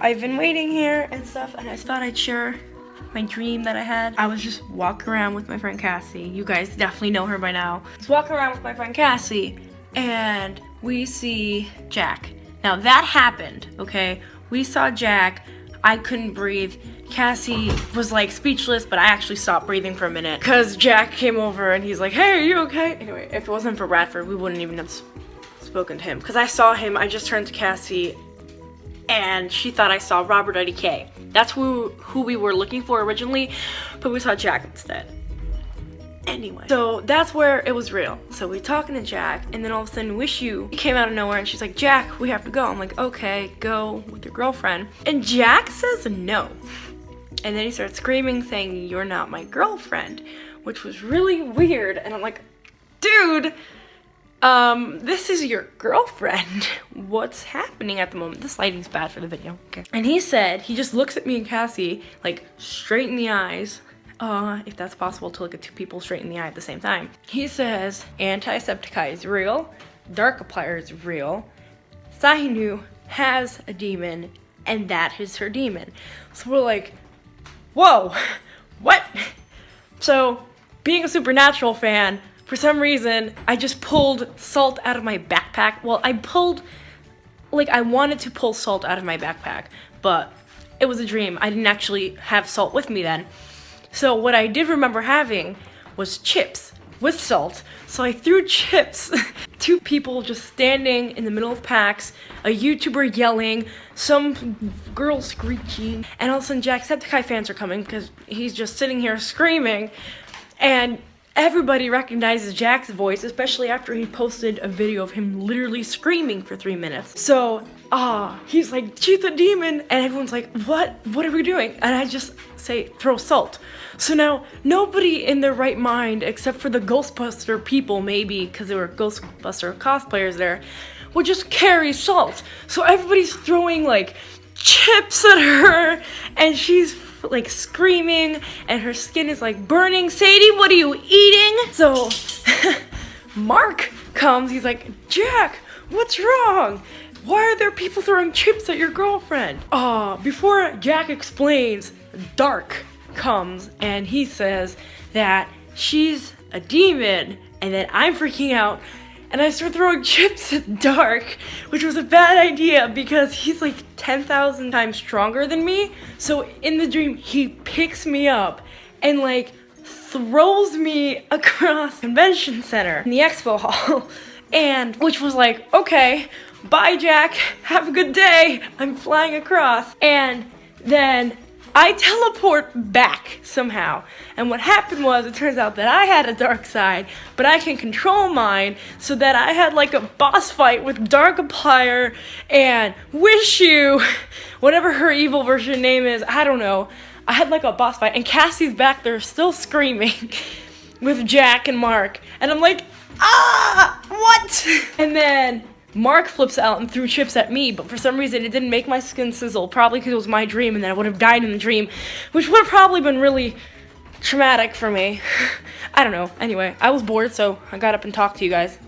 I've been waiting here and stuff, and I thought I'd share my dream that I had. I was just walking around with my friend Cassie. You guys definitely know her by now. I was walking around with my friend Cassie, and we see Jack. Now that happened, okay? We saw Jack. I couldn't breathe. Cassie was like speechless, but I actually stopped breathing for a minute because Jack came over and he's like, hey, are you okay? Anyway, if it wasn't for Bradford, we wouldn't even have spoken to him. Because I saw him, I just turned to Cassie and she thought I saw Robert Eddie K. That's who we were looking for originally, but we saw Jack instead. Anyway, so that's where it was real. So we're talking to Jack, and then all of a sudden Wish You came out of nowhere, and she's like, Jack, we have to go. I'm like, okay, go with your girlfriend. And Jack says no. And then he starts screaming, saying, you're not my girlfriend, which was really weird. And I'm like, dude, this is your girlfriend. What's happening at the moment? This lighting's bad for the video. Okay. And he said, he just looks at me and Cassie, like, straight in the eyes. If that's possible to look at two people straight in the eye at the same time. He says, Antisepticeye is real, Darkiplier is real, Sainu has a demon, and that is her demon. So we're like, whoa, what? So, being a Supernatural fan, for some reason, I just pulled salt out of my backpack. Well, I wanted to pull salt out of my backpack, but it was a dream. I didn't actually have salt with me then. So what I did remember having was chips with salt. So I threw chips. Two people just standing in the middle of PAX, a YouTuber yelling, some girl screeching, and all of a sudden Jacksepticeye fans are coming because he's just sitting here screaming, and everybody recognizes Jack's voice, especially after he posted a video of him literally screaming for 3 minutes. So, he's like, she's a demon, and everyone's like, what are we doing? And I just say, throw salt. So now, nobody in their right mind, except for the Ghostbuster people, maybe, because there were Ghostbuster cosplayers there, would just carry salt. So everybody's throwing, like, chips at her, and she's like screaming, and her skin is like burning. Sadie, what are you eating? So Mark comes, he's like, Jack, what's wrong? Why are there people throwing chips at your girlfriend? Before Jack explains, Dark comes and he says that she's a demon and that I'm freaking out. And I start throwing chips at Dark, which was a bad idea because he's like 10,000 times stronger than me. So in the dream, he picks me up and like throws me across the convention center in the expo hall. And which was like, okay, bye Jack, have a good day. I'm flying across. And then I teleport back somehow. And what happened was, it turns out that I had a dark side, but I can control mine, so that I had like a boss fight with Darkiplier and Wish You, whatever her evil version name is, I don't know. I had like a boss fight, and Cassie's back there still screaming with Jack and Mark. And I'm like, what? And then Mark flips out and threw chips at me, but for some reason it didn't make my skin sizzle, probably because it was my dream and then I would have died in the dream, which would have probably been really traumatic for me. I don't know. Anyway, I was bored, so I got up and talked to you guys.